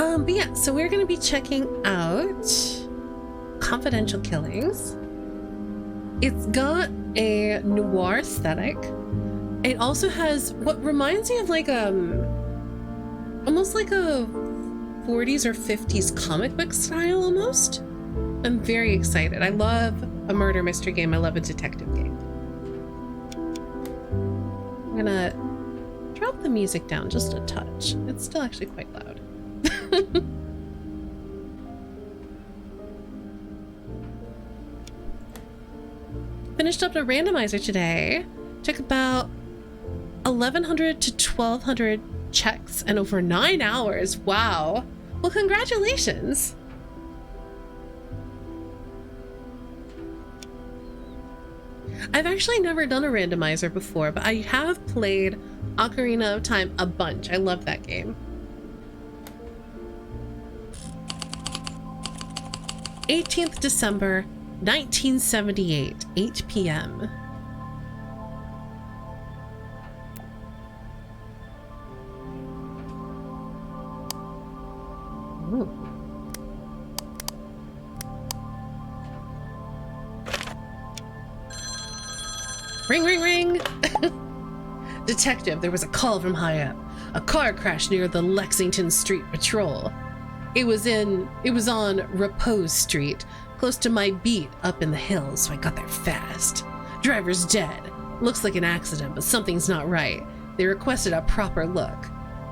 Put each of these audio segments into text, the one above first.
But yeah, so we're gonna be checking out Confidential Killings. It's got a noir aesthetic. It also has what reminds me of like almost like a 40s or 50s comic book style almost. I'm very excited. I love a murder mystery game. I love a detective game. I'm gonna drop the music down just a touch. It's still actually quite loud. Finished up a randomizer today. Took about 1,100 to 1,200 checks and over 9 hours. Wow. Well, congratulations. I've actually never done a randomizer before, but I have played Ocarina of Time a bunch. I love that game. 18th December, 1978, 8 p.m. Ooh. Ring, ring, ring! Detective, there was a call from high up. A car crashed near the Lexington Street Patrol. It was on Repose Street, close to my beat up in the hills, so I got there fast. Driver's dead. Looks like an accident, but something's not right. They requested a proper look.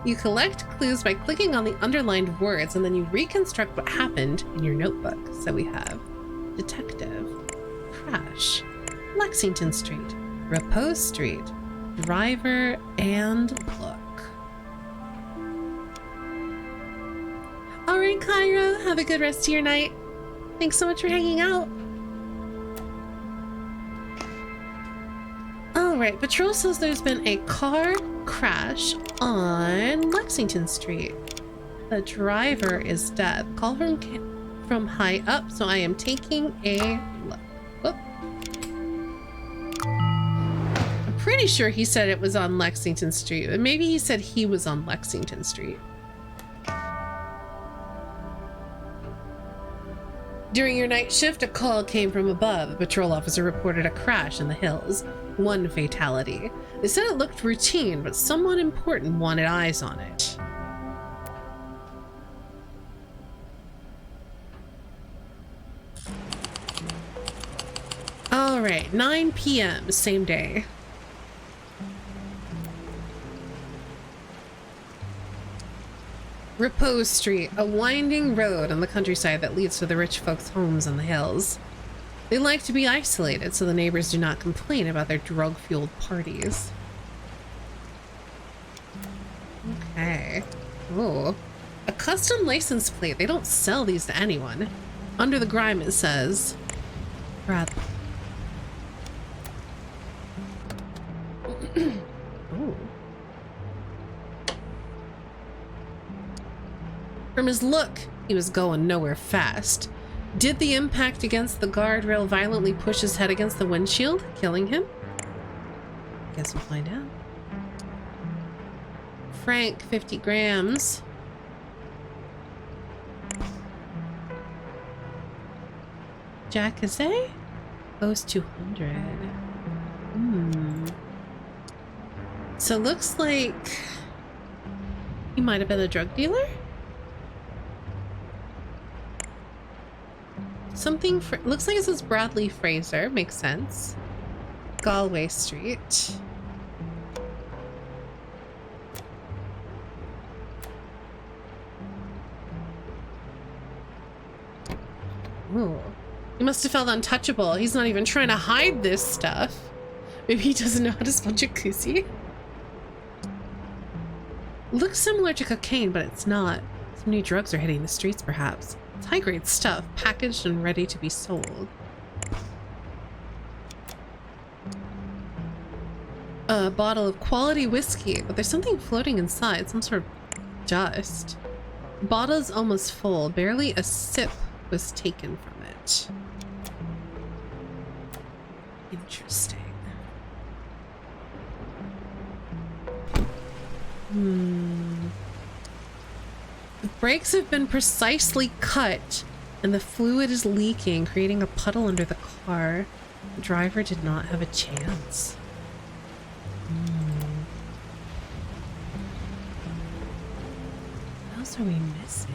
You collect clues by clicking on the underlined words, and then you reconstruct what happened in your notebook. So we have Detective, Crash, Lexington Street, Repose Street, Driver, and Look. All right, Cairo, have a good rest of your night. Thanks so much for hanging out. All right, Patrol says there's been a car crash on Lexington Street. The driver is dead. Call from high up, so I am taking a look. Whoop. I'm pretty sure he said it was on Lexington Street, but maybe he said he was on Lexington Street. During your night shift, a call came from above. A patrol officer reported a crash in the hills. 1 fatality. They said it looked routine, but someone important wanted eyes on it. All right, 9 p.m., same day. Repose Street, a winding road on the countryside that leads to the rich folks' homes in the hills. They like to be isolated so the neighbors do not complain about their drug-fueled parties. Okay. Oh. A custom license plate. They don't sell these to anyone. Under the grime it says... Brad. Oh. From his look, he was going nowhere fast. Did the impact against the guardrail violently push his head against the windshield, killing him? Guess we'll find out. Frank, 50 grams. Jacuzzi? Goes 200. So looks like he might have been a drug dealer? Something looks like it says Bradley Fraser. Makes sense. Galway Street. Ooh. He must have felt untouchable. He's not even trying to hide this stuff. Maybe he doesn't know how to spell jacuzzi. Looks similar to cocaine, but it's not. Some new drugs are hitting the streets, perhaps. It's high-grade stuff, packaged and ready to be sold. A bottle of quality whiskey, but there's something floating inside, some sort of dust. Bottle's almost full, barely a sip was taken from it. Interesting. The brakes have been precisely cut and the fluid is leaking, creating a puddle under the car. The driver did not have a chance. What else are we missing?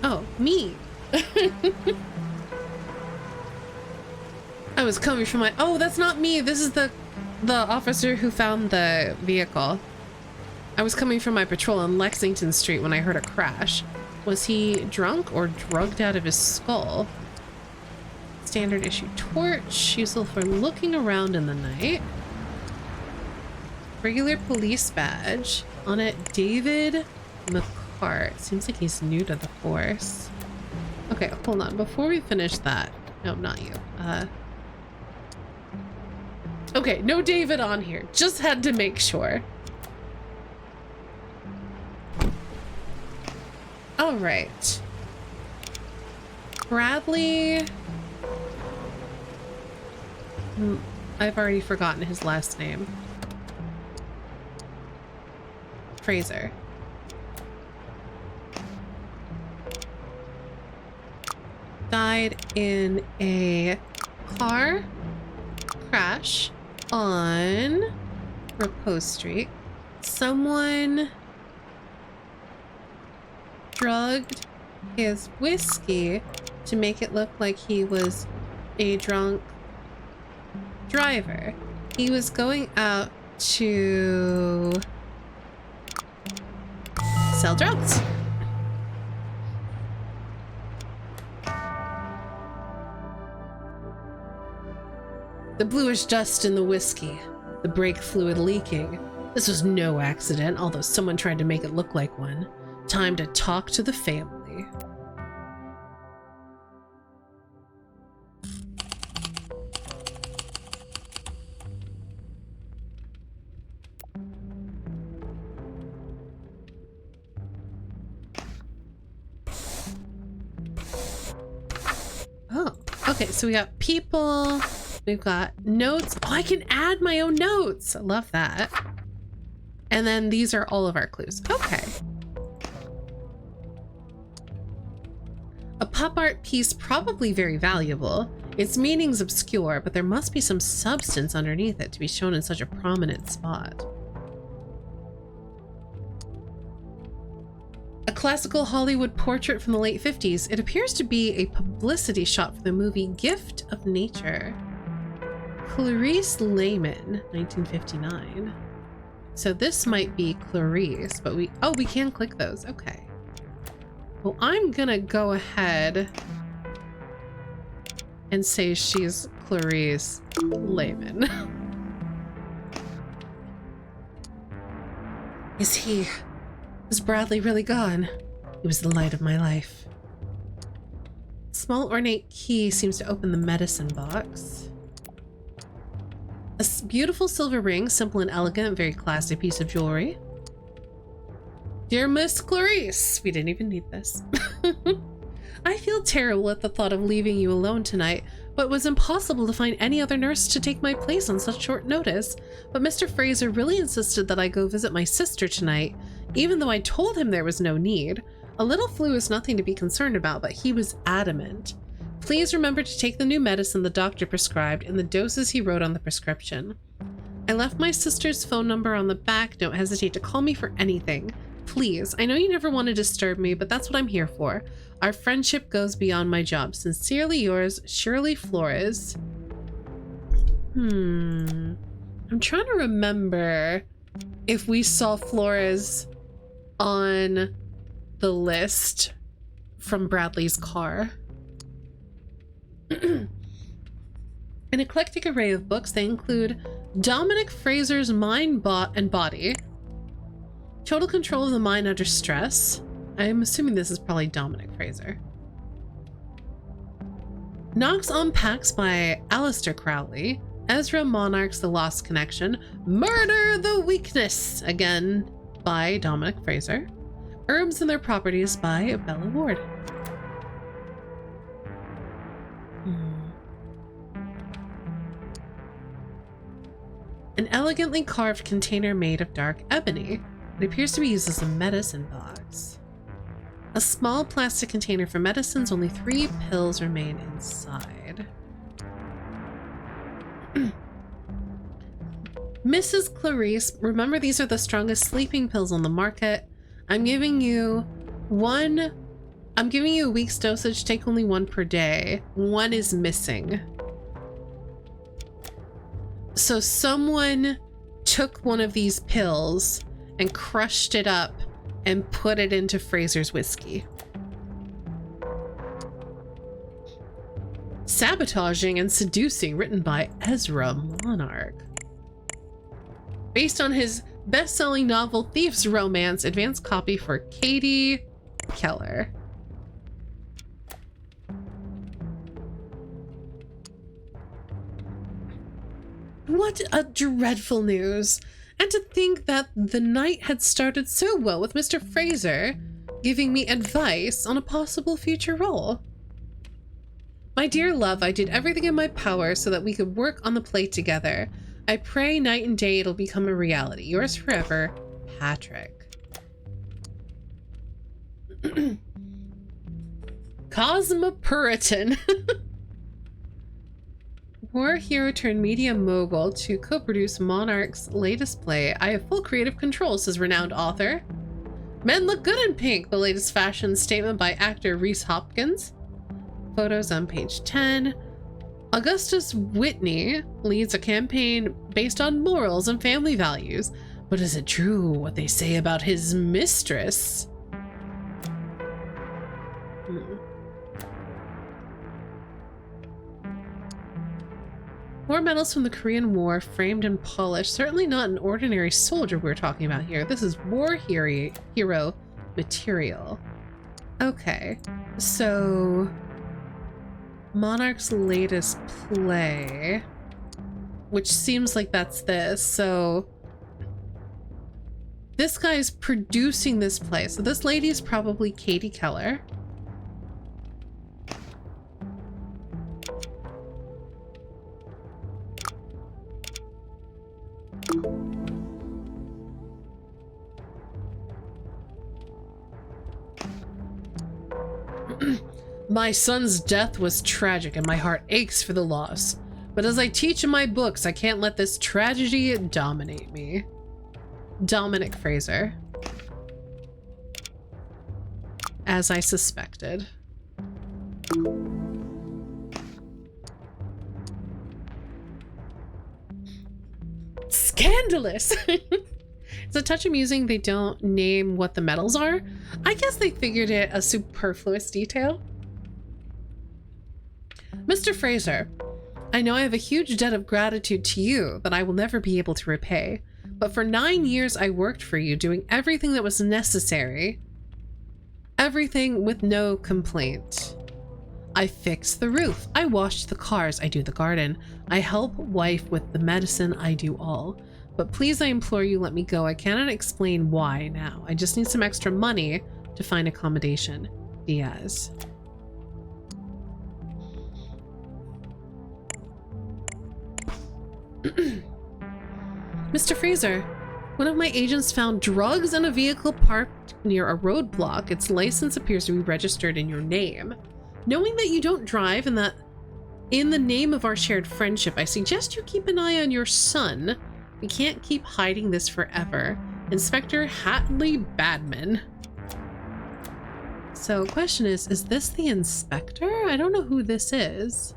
Oh, me. I was coming from my... Oh, that's not me. This is the officer who found the vehicle. I was coming from my patrol on Lexington Street when I heard a crash. Was he drunk or drugged out of his skull? Standard issue torch, useful for looking around in the night. Regular police badge. On it, David McCart. Seems like he's new to the force. Okay, hold on. Before we finish that... No, not you. Okay, no David on here. Just had to make sure. All right. Bradley... I've already forgotten his last name. Fraser. Died in a car crash on Repose Street. Someone drugged his whiskey to make it look like he was a drunk driver. He was going out to sell drugs. The bluish dust in the whiskey, the brake fluid leaking. This was no accident, although someone tried to make it look like one. Time to talk to the family. Oh, okay, so we got people. We've got notes. Oh, I can add my own notes. I love that. And then these are all of our clues. Okay. A pop art piece, probably very valuable. Its meaning's obscure, but there must be some substance underneath it to be shown in such a prominent spot. A classical Hollywood portrait from the late 50s. It appears to be a publicity shot for the movie Gift of Nature. Clarice Lehman, 1959. So this might be Clarice, but we can click those. Okay. Well, I'm gonna go ahead and say she's Clarice Lehman. Is Bradley really gone? He was the light of my life. Small ornate key seems to open the medicine box. A beautiful silver ring, simple and elegant, very classy piece of jewelry. Dear Miss Clarice, we didn't even need this. I feel terrible at the thought of leaving you alone tonight, but it was impossible to find any other nurse to take my place on such short notice. But Mr. Fraser really insisted that I go visit my sister tonight, even though I told him there was no need. A little flu is nothing to be concerned about, but he was adamant. Please remember to take the new medicine the doctor prescribed and the doses he wrote on the prescription. I left my sister's phone number on the back. Don't hesitate to call me for anything. Please, I know you never want to disturb me, but that's what I'm here for. Our friendship goes beyond my job. Sincerely yours, Shirley Flores. I'm trying to remember if we saw Flores on the list from Bradley's car. An eclectic array of books. They include Dominic Fraser's Mind, and Body, Total Control of the Mind Under Stress. I'm assuming this is probably Dominic Fraser. Knox Unpacks by Aleister Crowley. Ezra Monarch's The Lost Connection. Murder the Weakness, again by Dominic Fraser. Herbs and Their Properties by Bella Ward. An elegantly carved container made of dark ebony. It appears to be used as a medicine box. A small plastic container for medicines. Only 3 pills remain inside. Mrs. Clarice, remember these are the strongest sleeping pills on the market. I'm giving you a week's dosage. Take only 1 per day. 1 is missing. So someone took one of these pills and crushed it up and put it into Fraser's whiskey. Sabotaging and Seducing, written by Ezra Monarch. Based on his best-selling novel Thief's Romance, advanced copy for Katie Keller. What a dreadful news. And to think that the night had started so well with Mr. Fraser giving me advice on a possible future role. My dear love, I did everything in my power so that we could work on the play together. I pray night and day it'll become a reality. Yours forever, Patrick. Cosmopolitan. War hero turned media mogul to co-produce Monarch's latest play. I have full creative control, says renowned author. Men look good in pink, the latest fashion statement by actor Reese Hopkins. Photos on page 10. Augustus Whitney leads a campaign based on morals and family values. But is it true what they say about his mistress? War medals from the Korean War, framed and polished. Certainly not an ordinary soldier we're talking about here. This is war hero material. Okay, so Monarch's latest play, which seems like that's this. So this guy's producing this play. So this lady is probably Katie Keller. My son's death was tragic and my heart aches for the loss. But as I teach in my books, I can't let this tragedy dominate me. Dominic Fraser. As I suspected. Scandalous! It's a touch amusing they don't name what the medals are. I guess they figured it a superfluous detail. Mr. Fraser, I know I have a huge debt of gratitude to you that I will never be able to repay, but for 9 years I worked for you, doing everything that was necessary. Everything with no complaint. I fix the roof, I wash the cars, I do the garden, I help wife with the medicine, I do all. But please, I implore you, let me go. I cannot explain why now. I just need some extra money to find accommodation. Diaz. Mr. Fraser, one of my agents found drugs in a vehicle parked near a roadblock. Its license appears to be registered in your name. Knowing that you don't drive and that in the name of our shared friendship, I suggest you keep an eye on your son. We can't keep hiding this forever. Inspector Hatley Badman. So question is this the inspector? I don't know who this is.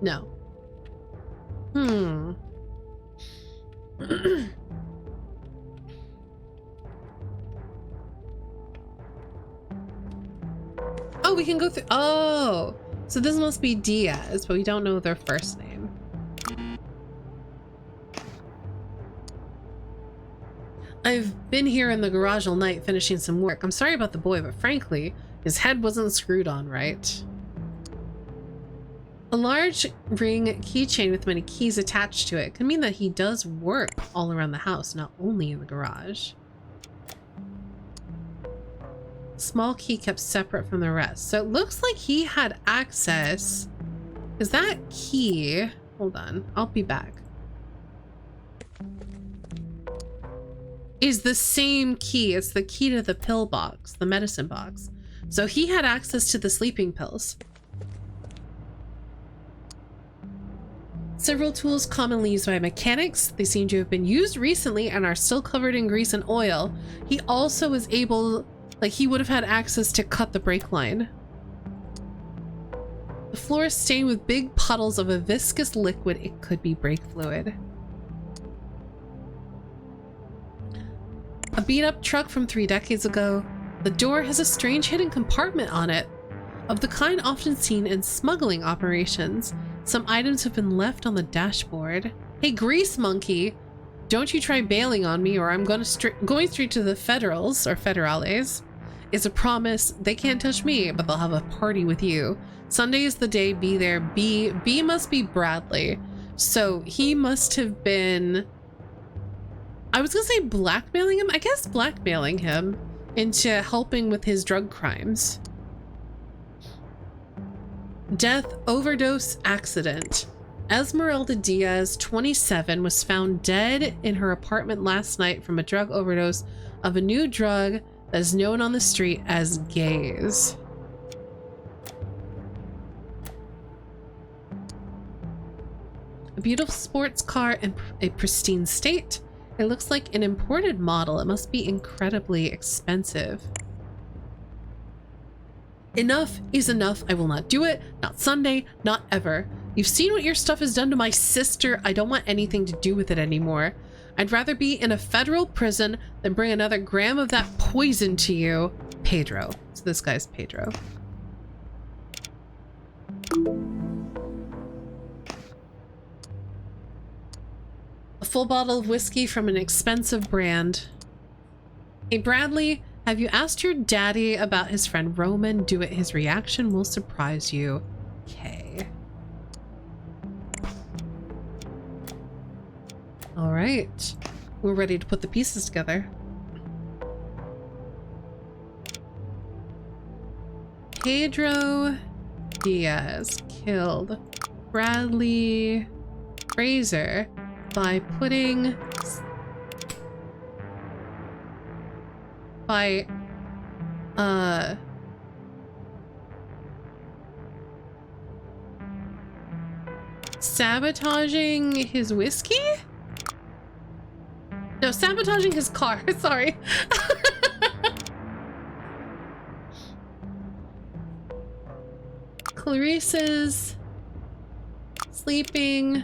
No. Oh, we can go through. Oh, so this must be Diaz, but we don't know their first name. I've been here in the garage all night finishing some work. I'm sorry about the boy, but frankly, his head wasn't screwed on right. A large ring keychain with many keys attached to it could mean that he does work all around the house, not only in the garage. Small key kept separate from the rest. So it looks like he had access. Is that key? Hold on, I'll be back. Is the same key. It's the key to the pill box, the medicine box. So he had access to the sleeping pills. Several tools commonly used by mechanics. They seem to have been used recently and are still covered in grease and oil. He also was able, like, he would have had access to cut the brake line. The floor is stained with big puddles of a viscous liquid. It could be brake fluid. A beat-up truck from 3 decades ago. The door has a strange hidden compartment on it, of the kind often seen in smuggling operations. Some items have been left on the dashboard. Hey, Grease Monkey, don't you try bailing on me or I'm going straight to the Federals, or Federales. It's a promise. They can't touch me, but they'll have a party with you. Sunday is the day. Be there. B must be Bradley. So he must have been... I was gonna say blackmailing him. I guess blackmailing him into helping with his drug crimes. Death, overdose, accident. Esmeralda Diaz, 27, was found dead in her apartment last night from a drug overdose of a new drug that is known on the street as gaze. A beautiful sports car in a pristine state. It looks like an imported model. It must be incredibly expensive. Enough is enough. I will not do it. Not Sunday. Not ever. You've seen what your stuff has done to my sister. I don't want anything to do with it anymore. I'd rather be in a federal prison than bring another gram of that poison to you. Pedro. So this guy's Pedro. A full bottle of whiskey from an expensive brand. Hey, Bradley, have you asked your daddy about his friend Roman? Do it. His reaction will surprise you. Okay. All right. We're ready to put the pieces together. Pedro Diaz killed Bradley Fraser by sabotaging his whiskey? No, sabotaging his car. Sorry. Clarice's sleeping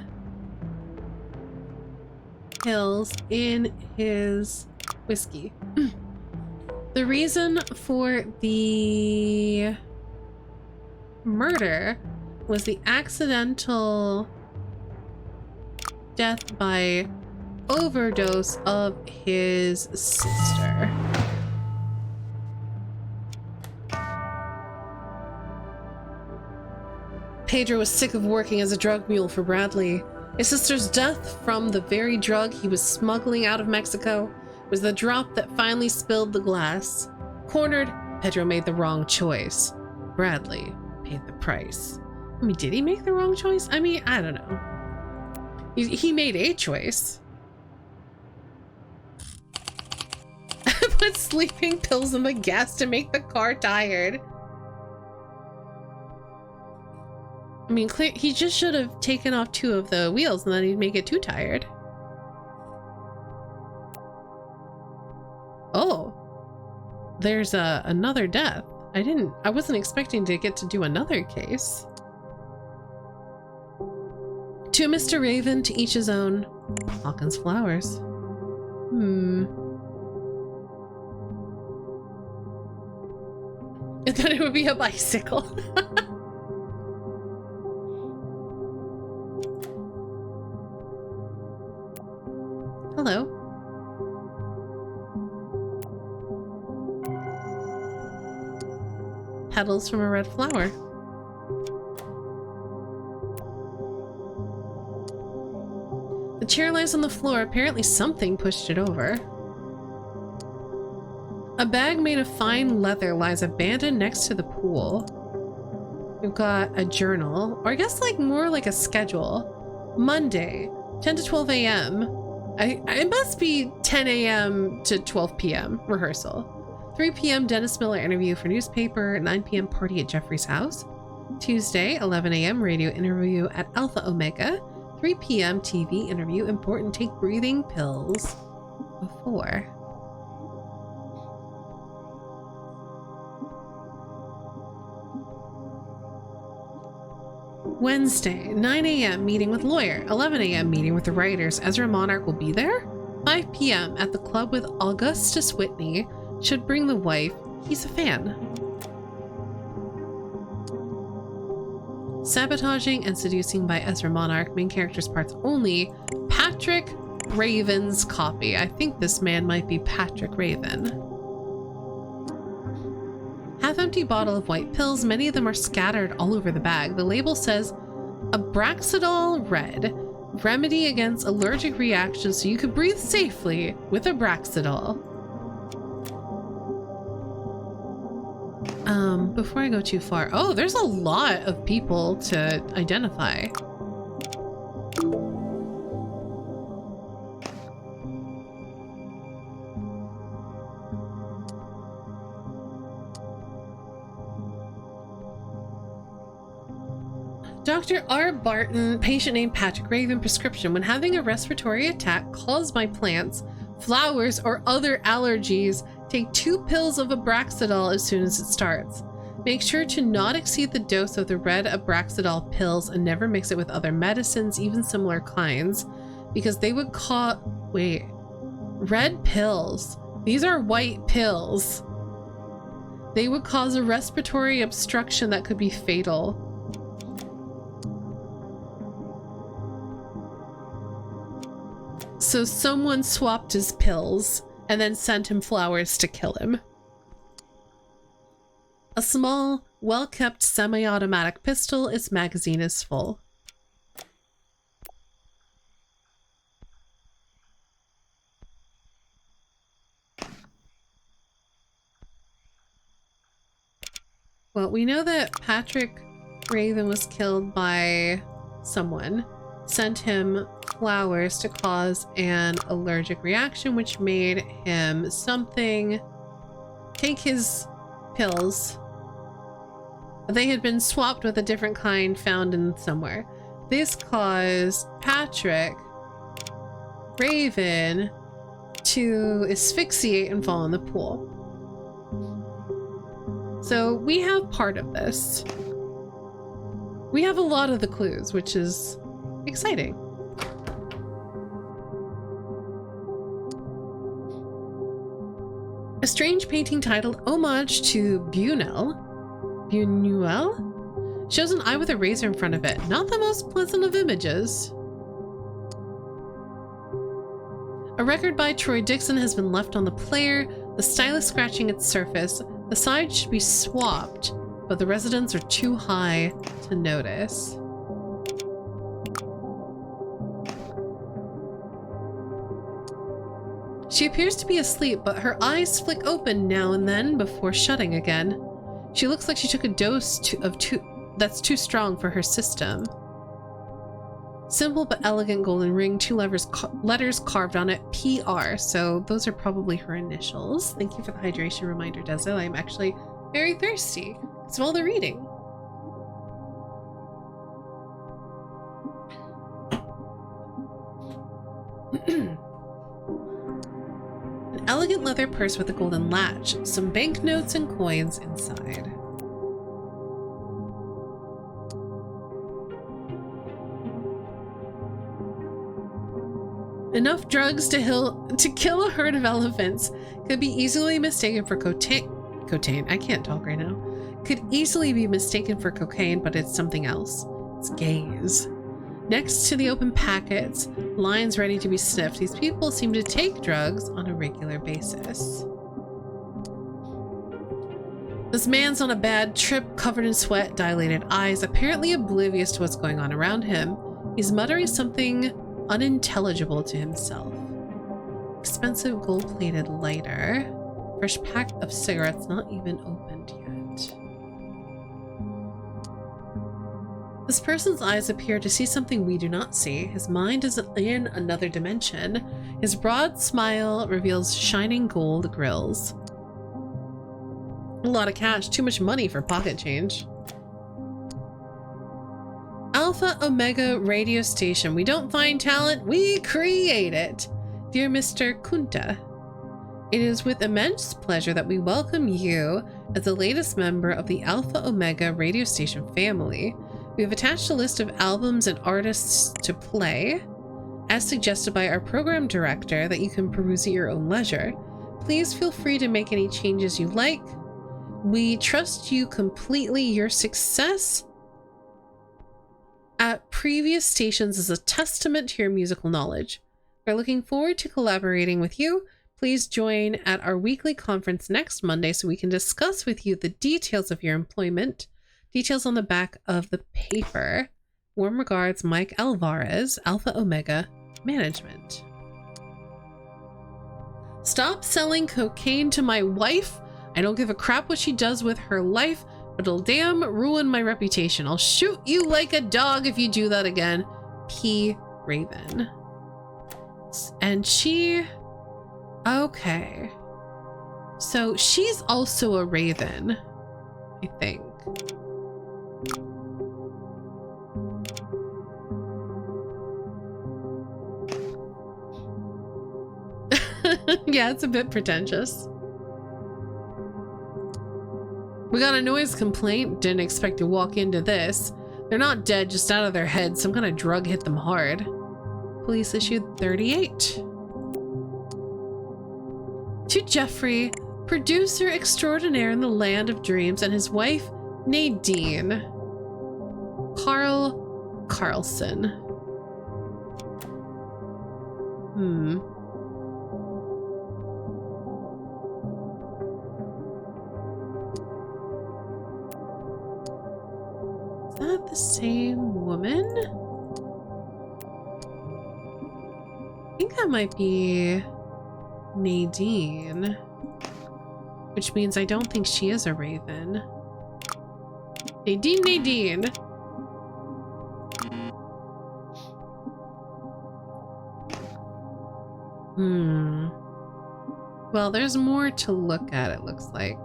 pills in his whiskey. The reason for the murder was the accidental death by overdose of his sister. Pedro was sick of working as a drug mule for Bradley. His sister's death from the very drug he was smuggling out of Mexico was the drop that finally spilled the glass. Cornered, Pedro made the wrong choice. Bradley paid the price. I mean, did he make the wrong choice? I mean, I don't know. He made a choice. Put sleeping pills in the gas to make the car tired. I mean, he just should have taken off 2 of the wheels and then he'd make it too tired. Oh, there's another death. I wasn't expecting to get to do another case. To Mr. Raven, to each his own. Hawkins flowers. I thought it would be a bicycle. Hello. Petals from a red flower. chair lies on the floor. Apparently something pushed it over. A bag made of fine leather lies abandoned next to the pool. We've got a journal, or I guess like more like a schedule. Monday, 10 to 12 a.m. It must be 10 a.m. to 12 p.m. rehearsal. 3 p.m. Dennis Miller interview for newspaper. 9 p.m. party at Jeffrey's house. Tuesday, 11 a.m. radio interview at Alpha Omega. 3 p.m. TV interview. Important, take breathing pills before. Wednesday, 9 a.m. meeting with lawyer. 11 a.m. meeting with the writers. Ezra Monarch will be there. 5 p.m. at the club with Augustus Whitney. Should bring the wife. He's a fan. Sabotaging and seducing by Ezra Monarch. Main characters parts only. Patrick Raven's copy. I think this man might be Patrick Raven. Half-empty bottle of white pills. Many of them are scattered all over the bag. The label says Abraxadol Red. Remedy against allergic reactions so you could breathe safely with Abraxadol. Before I go too far. Oh, there's a lot of people to identify. Dr. R. Barton, patient named Patrick Raven, prescription. When having a respiratory attack caused by plants, flowers, or other allergies, take 2 pills of Abraxadol as soon as it starts. Make sure to not exceed the dose of the red Abraxadol pills and never mix it with other medicines, even similar kinds, because they would cause... Wait. Red pills. These are white pills. They would cause a respiratory obstruction that could be fatal. So someone swapped his pills and then sent him flowers to kill him. A small, well-kept semi-automatic pistol. Its magazine is full. Well, we know that Patrick Raven was killed by someone. Sent him flowers to cause an allergic reaction, which made him something. Take his pills. They had been swapped with a different kind found in somewhere. This caused Patrick Raven to asphyxiate and fall in the pool. So we have part of this. We have a lot of the clues, which is exciting. A strange painting titled Homage to Buñuel shows an eye with a razor in front of it. Not the most pleasant of images. A record by Troy Dixon has been left on the player, the stylus scratching its surface. The sides should be swapped, but the residents are too high to notice. She appears to be asleep, but her eyes flick open now and then before shutting again. She looks like she took a dose that's too strong for her system. Simple but elegant golden ring, 2 letters carved on it, PR, so those are probably her initials. Thank you for the hydration reminder, Dezo. I'm actually very thirsty because of all the reading. An elegant leather purse with a golden latch, some banknotes and coins inside. Enough drugs to kill a herd of elephants could be easily mistaken for cocaine. I can't talk right now. Could easily be mistaken for cocaine, but it's something else. It's gaze. Next to the open packets, lines ready to be sniffed. These people seem to take drugs on a regular basis. This man's on a bad trip, covered in sweat, dilated eyes, apparently oblivious to what's going on around him. He's muttering something unintelligible to himself. Expensive gold-plated lighter. Fresh pack of cigarettes not even opened yet. This person's eyes appear to see something we do not see. His mind is in another dimension. His broad smile reveals shining gold grills. A lot of cash, too much money for pocket change. Alpha Omega radio station. We don't find talent, we create it. Dear Mr. Kunta, it is with immense pleasure that we welcome you as the latest member of the Alpha Omega radio station family. We have attached a list of albums and artists to play, as suggested by our program director, that you can peruse at your own leisure. Please feel free to make any changes you like. We trust you completely. Your success at previous stations is a testament to your musical knowledge. We're looking forward to collaborating with you. Please join at our weekly conference next Monday so we can discuss with you the details of your employment. Details on the back of the paper. Warm regards, Mike Alvarez, Alpha Omega Management. Stop selling cocaine to my wife. I don't give a crap what she does with her life, but it'll damn ruin my reputation. I'll shoot you like a dog if you do that again. P. Raven. And she... Okay. So she's also a Raven, I think. Yeah, it's a bit pretentious. We got a noise complaint. Didn't expect to walk into this. They're not dead, just out of their heads. Some kind of drug hit them hard. Police issued 38. To Jeffrey, producer extraordinaire in the land of dreams, and his wife, Nadine. Carl Carlson. Is that the same woman? I think that might be Nadine, which means I don't think she is a Raven. Nadine. Well, there's more to look at, it looks like.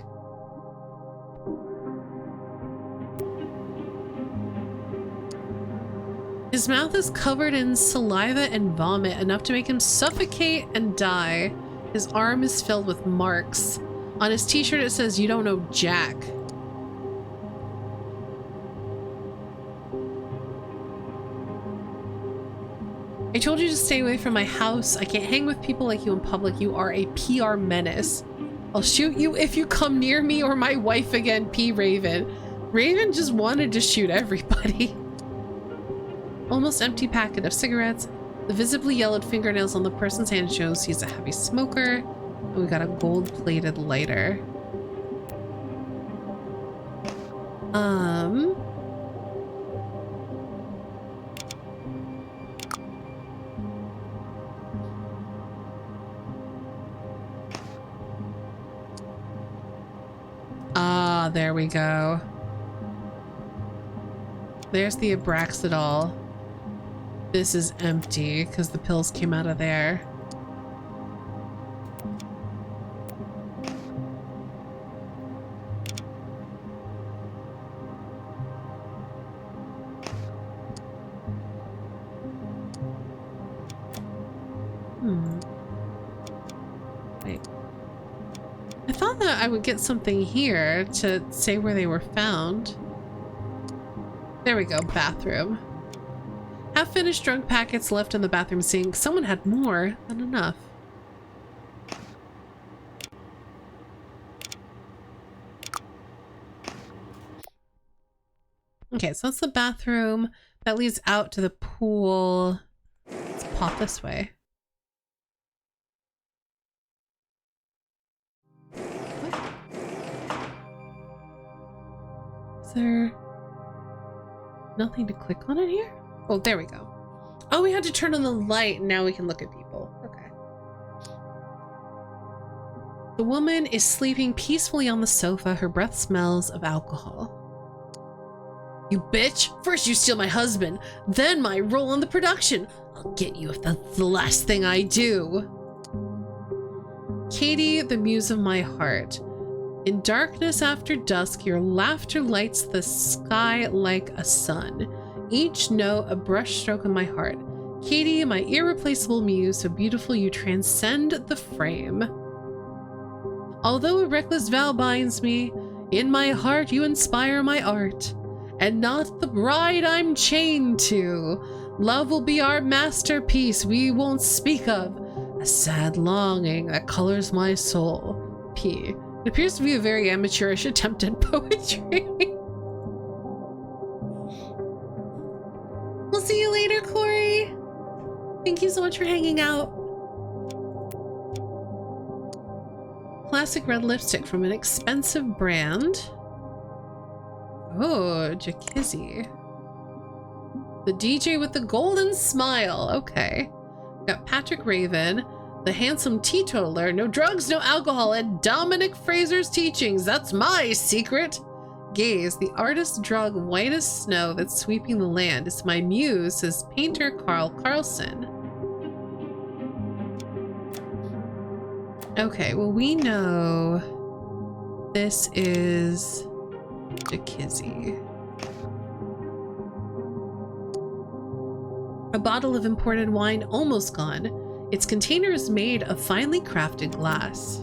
His mouth is covered in saliva and vomit, enough to make him suffocate and die. His arm is filled with marks. On his t-shirt it says, "You don't know Jack." I told you to stay away from my house. I can't hang with people like you in public. You are a PR menace. I'll shoot you if you come near me or my wife again, P. Raven. Raven just wanted to shoot everybody. Almost empty packet of cigarettes. The visibly yellowed fingernails on the person's hand shows he's a heavy smoker. And we got a gold-plated lighter. Ah, there we go. There's the Abraxadol. This is empty because the pills came out of there. Wait. I thought that I would get something here to say where they were found. There we go, bathroom. Half-finished drunk packets left in the bathroom sink. Someone had more than enough. Okay, so that's the bathroom. That leads out to the pool. Let's pop this way. What? Is there nothing to click on in here? Oh, there we go. Oh, we had to turn on the light and now we can look at people. Okay. The woman is sleeping peacefully on the sofa. Her breath smells of alcohol. You bitch! First you steal my husband, then my role in the production. I'll get you if that's the last thing I do. Katie, the muse of my heart. In darkness after dusk, your laughter lights the sky like a sun. Each note a brushstroke in my heart. Katie, my irreplaceable muse, so beautiful you transcend the frame. Although a reckless vow binds me, in my heart you inspire my art. And not the bride I'm chained to. Love will be our masterpiece we won't speak of. A sad longing that colors my soul. P. It appears to be a very amateurish attempt at poetry. We'll see you later, Corey. Thank you so much for hanging out. Classic red lipstick from an expensive brand. Oh, Jakizzy. The DJ with the golden smile. Okay. Got Patrick Raven, the handsome teetotaler, no drugs, no alcohol, and Dominic Fraser's teachings. That's my secret. Gaze, the artist drug white as snow that's sweeping the land. It's my muse, says painter Carl Carlson. Okay, well, we know this is Jakizzy. A bottle of imported wine almost gone. Its container is made of finely crafted glass.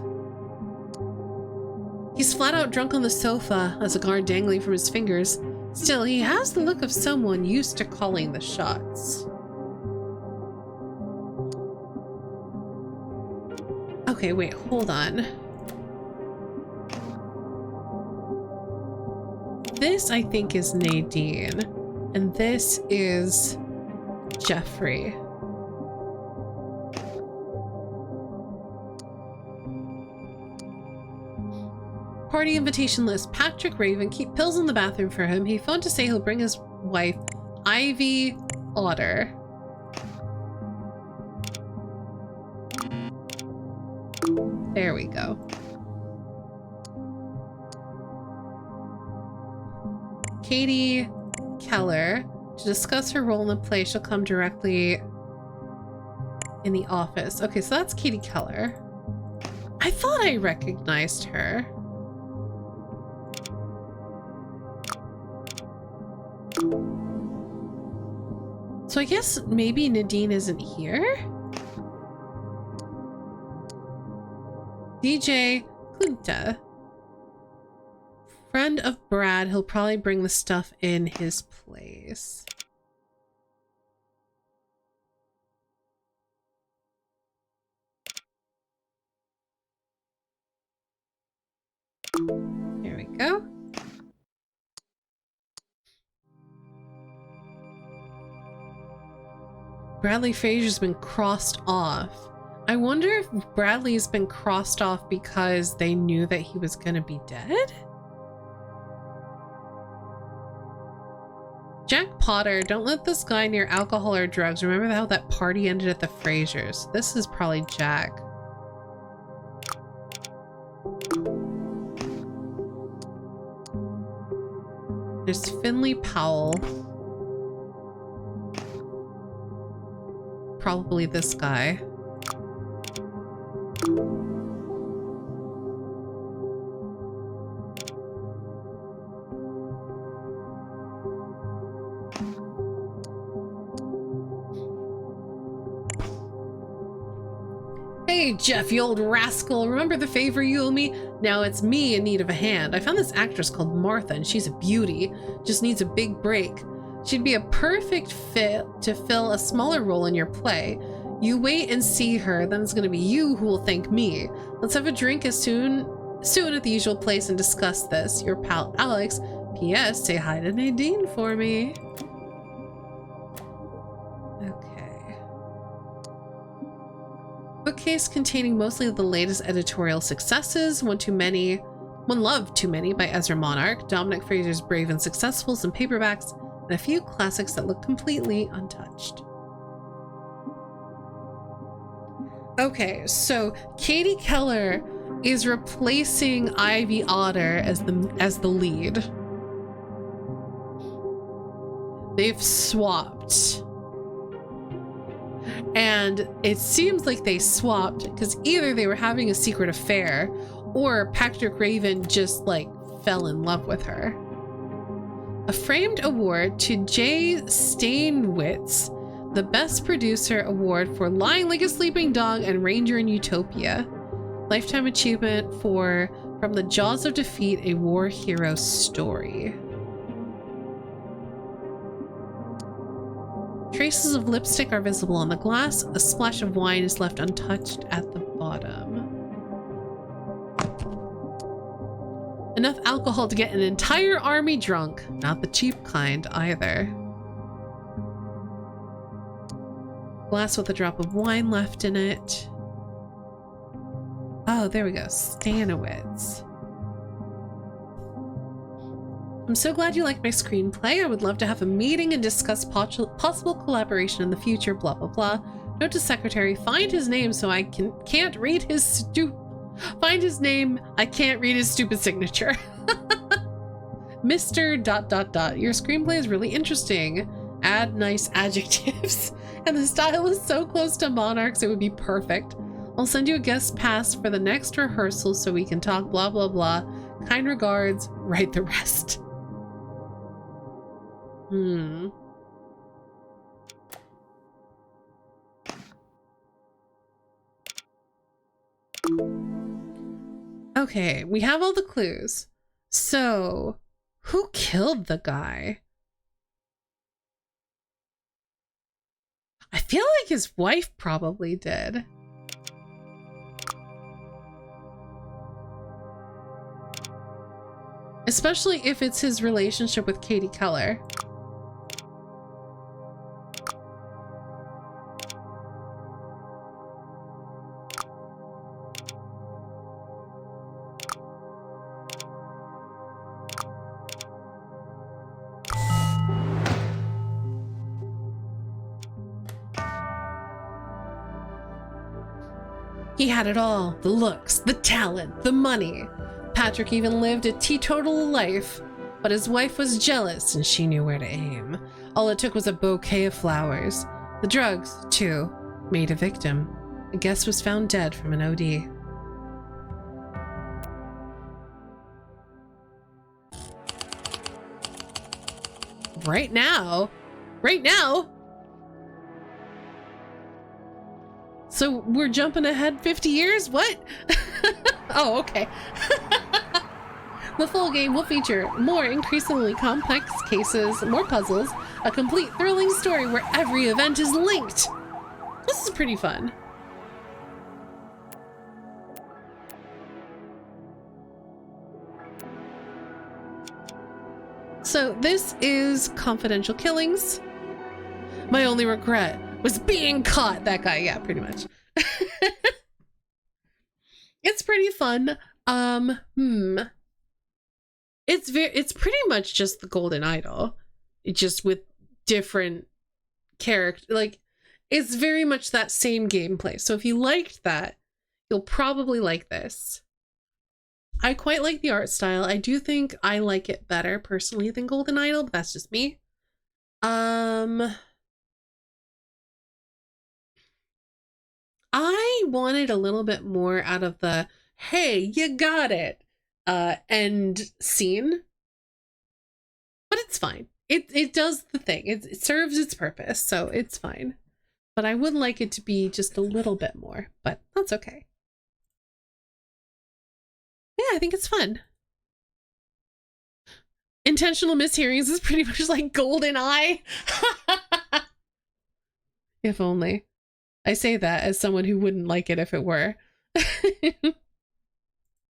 He's flat out drunk on the sofa, a cigar dangling from his fingers. Still, he has the look of someone used to calling the shots. Okay, wait, hold on. This, I think, is Nadine, and this is Jeffrey. Party invitation list. Patrick Raven, keep pills in the bathroom for him. He phoned to say he'll bring his wife, Ivy Otter. There we go. Katie Keller. To discuss her role in the play, she'll come directly in the office. Okay, so that's Katie Keller. I thought I recognized her. So I guess maybe Nadine isn't here? DJ Kunta. Friend of Brad, he'll probably bring the stuff in his place. There we go. Bradley Fraser's been crossed off. I wonder if Bradley's been crossed off because they knew that he was gonna be dead? Jack Potter, don't let this guy near alcohol or drugs. Remember how that party ended at the Frasers. This is probably Jack. There's Finley Powell. Probably this guy. Hey, Jeff, you old rascal. Remember the favor you owe me? Now it's me in need of a hand. I found this actress called Martha, and she's a beauty. Just needs a big break. She'd be a perfect fit to fill a smaller role in your play. You wait and see her, then it's going to be you who will thank me. Let's have a drink as soon at the usual place and discuss this. Your pal Alex. P.S. Say hi to Nadine for me. Okay. Bookcase containing mostly the latest editorial successes. One Love Too Many by Ezra Monarch. Dominic Fraser's Brave and Successful, some paperbacks, and a few classics that look completely untouched. Okay, so Katie Keller is replacing Ivy Otter as the lead. They've swapped. And it seems like they swapped because either they were having a secret affair or Patrick Raven just like fell in love with her. A framed award to Jay Stainwitz, the Best Producer Award for Lying Like a Sleeping Dog and Ranger in Utopia. Lifetime achievement for From the Jaws of Defeat, a War Hero Story. Traces of lipstick are visible on the glass. A splash of wine is left untouched at the bottom. Enough alcohol to get an entire army drunk. Not the cheap kind either. Glass with a drop of wine left in it. Oh, there we go. Stanowitz. I'm so glad you liked my screenplay. I would love to have a meeting and discuss possible collaboration in the future, blah, blah, blah. Note to secretary, find his name so I can't read his find his name, I can't read his stupid signature. Mr. ... Your screenplay is really interesting. Add nice adjectives. And the style is so close to Monarch's, it would be perfect. I'll send you a guest pass for the next rehearsal so we can talk blah, blah, blah. Kind regards, write the rest. Okay, we have all the clues. So, who killed the guy? I feel like his wife probably did. Especially if it's his relationship with Katie Keller. He had it all. The looks, the talent, the money. Patrick even lived a teetotal life, but his wife was jealous and she knew where to aim. All it took was a bouquet of flowers. The drugs, too, made a victim. A guest was found dead from an OD. Right now? Right now? So we're jumping ahead 50 years? What? Oh, okay. The full game will feature more increasingly complex cases, more puzzles, a complete thrilling story where every event is linked. This is pretty fun. So this is Confidential Killings. My only regret was being caught. That guy, yeah, pretty much. It's pretty fun. It's pretty much just the Golden Idol. It's just with different character, like it's very much that same gameplay. So if you liked that, you'll probably like this. I quite like the art style. I do think I like it better personally than Golden Idol, but that's just me. I wanted a little bit more out of the, hey, you got it, end scene. But it's fine. It does the thing. It serves its purpose, so it's fine. But I would like it to be just a little bit more, but that's okay. Yeah, I think it's fun. Intentional mishearings is pretty much like Golden Eye. If only. I say that as someone who wouldn't like it if it were.